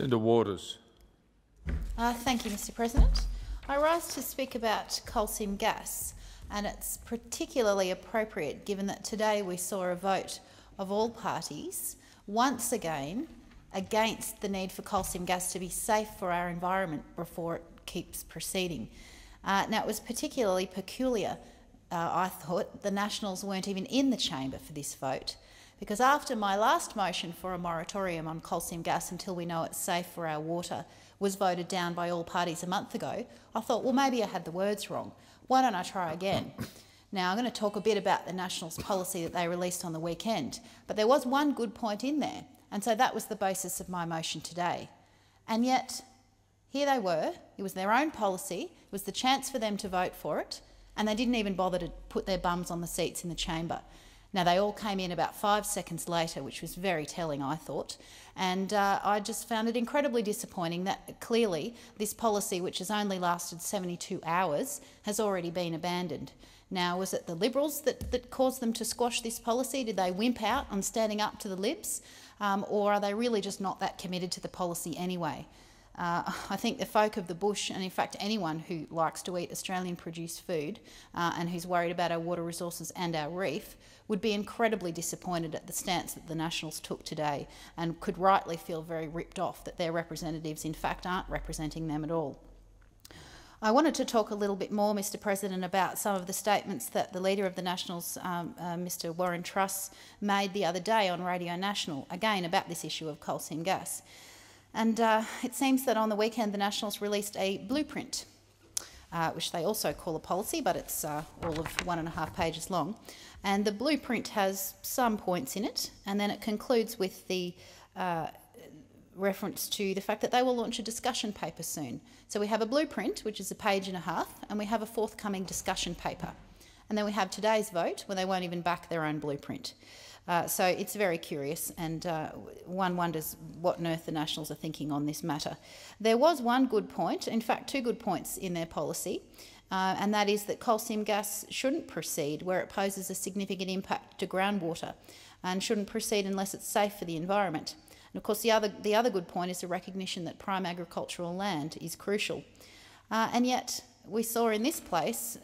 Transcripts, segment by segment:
Senator Waters. Thank you, Mr President. I rise to speak about coal seam gas, and it's particularly appropriate given that today we saw a vote of all parties, once again, against the need for coal seam gas to be safe for our environment before it keeps proceeding. Now, it was particularly peculiar, I thought, the Nationals weren't even in the chamber for this vote, because after my last motion for a moratorium on coal seam gas until we know it's safe for our water was voted down by all parties a month ago, I thought, well, maybe I had the words wrong. Why don't I try again? Now, I'm going to talk a bit about the Nationals' policy that they released on the weekend, but there was one good point in there, and so that was the basis of my motion today. And yet, here they were, it was their own policy, it was the chance for them to vote for it, and they didn't even bother to put their bums on the seats in the chamber. Now, they all came in about 5 seconds later, which was very telling, I thought, and I just found it incredibly disappointing that clearly this policy, which has only lasted 72 hours, has already been abandoned. Now, was it the Liberals that caused them to squash this policy? Did they wimp out on standing up to the Libs? Or are they really just not that committed to the policy anyway? I think the folk of the bush, and in fact anyone who likes to eat Australian-produced food and who's worried about our water resources and our reef, would be incredibly disappointed at the stance that the Nationals took today and could rightly feel very ripped off that their representatives in fact aren't representing them at all. I wanted to talk a little bit more, Mr President, about some of the statements that the Leader of the Nationals, Mr Warren Truss, made the other day on Radio National, again about this issue of coal seam gas. And it seems that on the weekend the Nationals released a blueprint, which they also call a policy, but it's all of 1.5 pages long. And the blueprint has some points in it, and then it concludes with the reference to the fact that they will launch a discussion paper soon. So we have a blueprint, which is 1.5 pages, and we have a forthcoming discussion paper. And then we have today's vote, where they won't even back their own blueprint. So it's very curious, and one wonders what on earth the Nationals are thinking on this matter. There was one good point, in fact 2 good points in their policy, and that is that coal seam gas shouldn't proceed where it poses a significant impact to groundwater, and shouldn't proceed unless it's safe for the environment. And of course the other good point is the recognition that prime agricultural land is crucial. And yet we saw in this place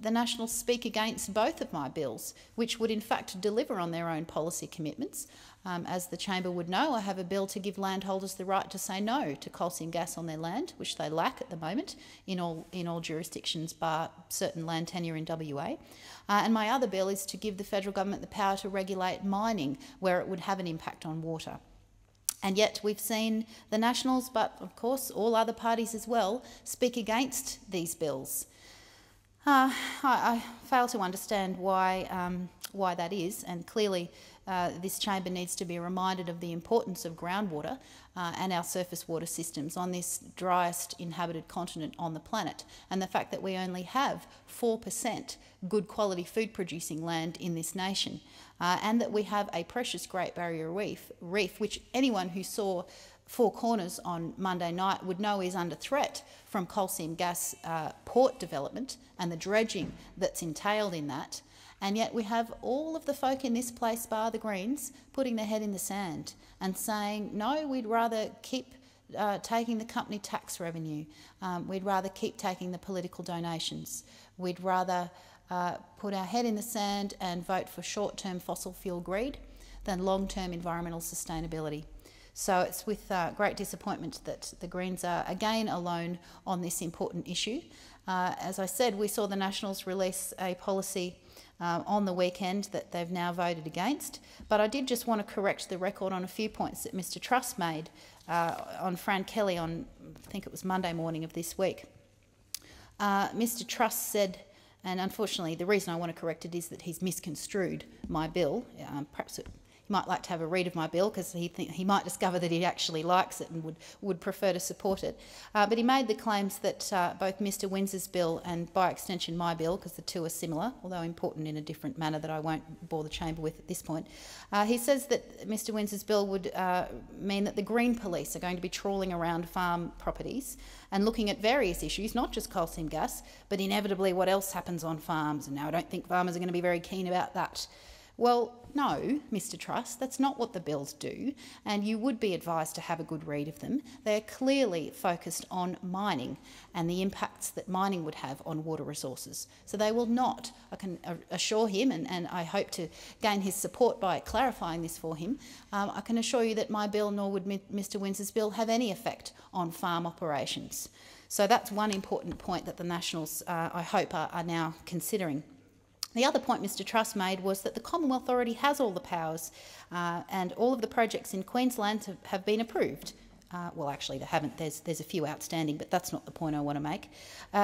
the Nationals speak against both of my bills, which would in fact deliver on their own policy commitments. As the chamber would know, I have a bill to give landholders the right to say no to coal seam gas on their land, which they lack at the moment in all jurisdictions bar certain land tenure in WA. And my other bill is to give the federal government the power to regulate mining where it would have an impact on water. And yet we've seen the Nationals, but of course all other parties as well, speak against these bills. I fail to understand why that is, and clearly this chamber needs to be reminded of the importance of groundwater and our surface water systems on this driest inhabited continent on the planet, and the fact that we only have 4% good quality food producing land in this nation, and that we have a precious Great Barrier Reef, which anyone who saw Four Corners on Monday night would know is under threat from coal seam gas port development and the dredging that's entailed in that. And yet we have all of the folk in this place, bar the Greens, putting their head in the sand and saying, no, we'd rather keep taking the company tax revenue. We'd rather keep taking the political donations. We'd rather put our head in the sand and vote for short-term fossil fuel greed than long-term environmental sustainability. So it's with great disappointment that the Greens are again alone on this important issue. As I said, we saw the Nationals release a policy on the weekend that they've now voted against, but I did just want to correct the record on a few points that Mr Truss made on Fran Kelly on, I think it was Monday morning of this week. Mr Truss said, and unfortunately the reason I want to correct it is that he's misconstrued my bill. Perhaps he might like to have a read of my bill because he might discover that he actually likes it and would prefer to support it. But he made the claims that both Mr Windsor's bill and by extension my bill, because the two are similar, although important in a different manner that I won't bore the chamber with at this point. He says that Mr Windsor's bill would mean that the Green Police are going to be trawling around farm properties and looking at various issues, not just coal seam gas, but inevitably what else happens on farms. And now I don't think farmers are going to be very keen about that. Well, no, Mr Truss, that's not what the bills do, and you would be advised to have a good read of them. They are clearly focused on mining and the impacts that mining would have on water resources. So they will not, I can assure him, and I hope to gain his support by clarifying this for him, I can assure you that my bill, nor would Mr Winds's bill, have any effect on farm operations. So that's one important point that the Nationals, I hope, are now considering. The other point Mr Truss made was that the Commonwealth already has all the powers and all of the projects in Queensland have been approved. Well, actually, they haven't. There's a few outstanding, but that's not the point I want to make.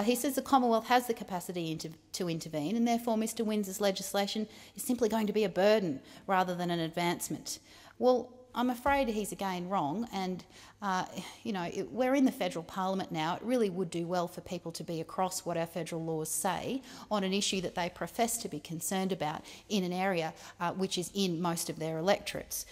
He says the Commonwealth has the capacity to intervene, and therefore Mr Winds's legislation is simply going to be a burden rather than an advancement. Well, I'm afraid he's again wrong, and we're in the federal parliament now. It really would do well for people to be across what our federal laws say on an issue that they profess to be concerned about in an area which is in most of their electorates.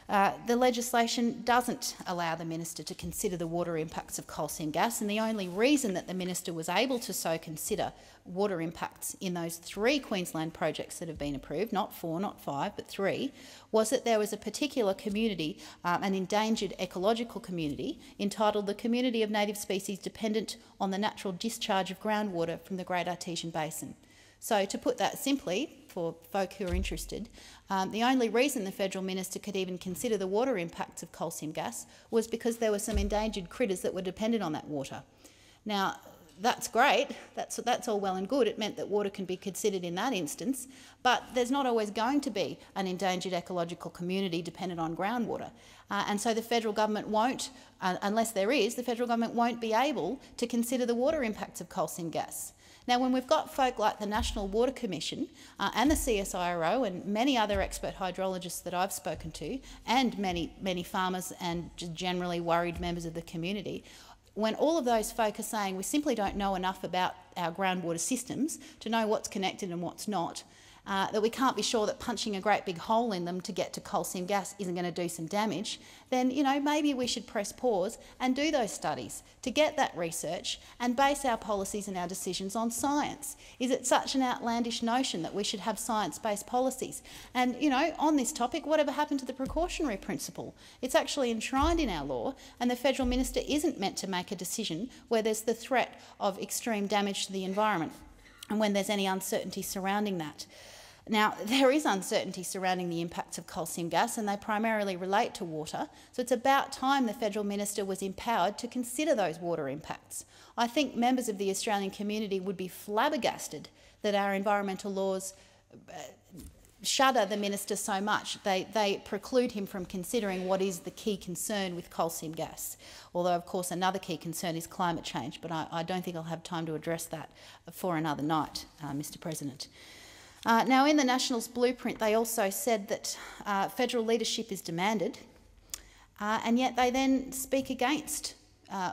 The legislation doesn't allow the minister to consider the water impacts of coal seam gas, and the only reason that the minister was able to so consider water impacts in those 3 Queensland projects that have been approved, not 4, not 5, but 3, was that there was a particular community, an endangered ecological community, entitled the Community of Native Species Dependent on the Natural Discharge of Groundwater from the Great Artesian Basin. So to put that simply, for folk who are interested, the only reason the federal minister could even consider the water impacts of coal seam gas was because there were some endangered critters that were dependent on that water. Now, that's great, that's all well and good. It meant that water can be considered in that instance, but there's not always going to be an endangered ecological community dependent on groundwater. And so the federal government won't, unless there is, the federal government won't be able to consider the water impacts of coal seam gas. Now, when we've got folk like the National Water Commission and the CSIRO and many other expert hydrologists that I've spoken to, and many farmers and generally worried members of the community, when all of those folk are saying we simply don't know enough about our groundwater systems to know what's connected and what's not, that we can't be sure that punching a great big hole in them to get to coal seam gas isn't going to do some damage, then maybe we should press pause and do those studies to get that research and base our policies and our decisions on science. Is it such an outlandish notion that we should have science-based policies? And on this topic, whatever happened to the precautionary principle? It's actually enshrined in our law, and the federal minister isn't meant to make a decision where there's the threat of extreme damage to the environment and when there's any uncertainty surrounding that. Now, there is uncertainty surrounding the impacts of coal seam gas, and they primarily relate to water, so it's about time the federal minister was empowered to consider those water impacts. I think members of the Australian community would be flabbergasted that our environmental laws shudder the minister so much. They preclude him from considering what is the key concern with coal seam gas. Although, of course, another key concern is climate change, but I don't think I'll have time to address that for another night, Mr President. Now, in the Nationals' blueprint, they also said that federal leadership is demanded, and yet they then speak against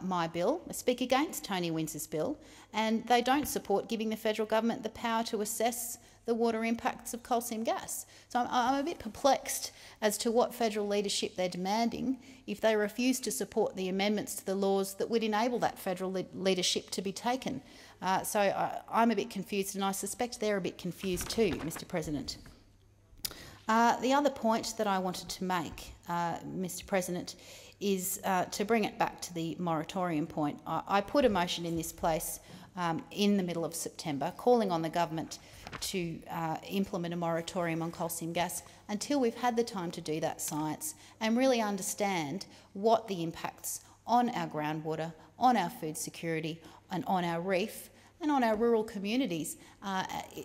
my bill, speak against Tony Winds's bill, and they don't support giving the federal government the power to assess the water impacts of coal seam gas. So I'm a bit perplexed as to what federal leadership they're demanding if they refuse to support the amendments to the laws that would enable that federal leadership to be taken. So I'm a bit confused, and I suspect they're a bit confused too, Mr President. The other point that I wanted to make, Mr President, is to bring it back to the moratorium point. I put a motion in this place in the middle of September calling on the government to implement a moratorium on coal seam gas until we've had the time to do that science and really understand what the impacts on our groundwater, on our food security and on our reef and on our rural communities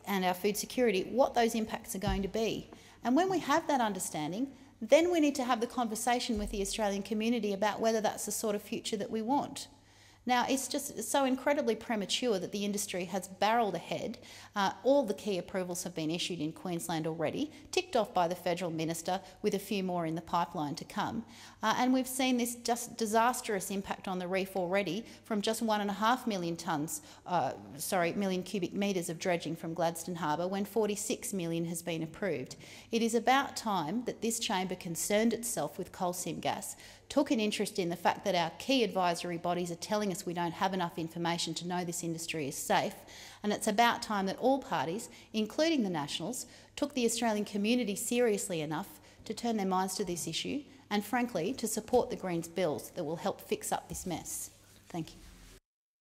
and our food security, what those impacts are going to be. And when we have that understanding, then we need to have the conversation with the Australian community about whether that's the sort of future that we want. Now, it's just so incredibly premature that the industry has barrelled ahead. All the key approvals have been issued in Queensland already, ticked off by the federal minister, with a few more in the pipeline to come. And we've seen this just disastrous impact on the reef already from just 1.5 million cubic metres of dredging from Gladstone Harbour when 46 million has been approved. It is about time that this chamber concerned itself with coal seam gas, took an interest in the fact that our key advisory bodies are telling us we don't have enough information to know this industry is safe, and it's about time that all parties, including the Nationals, took the Australian community seriously enough to turn their minds to this issue and, frankly, to support the Greens' bills that will help fix up this mess. Thank you.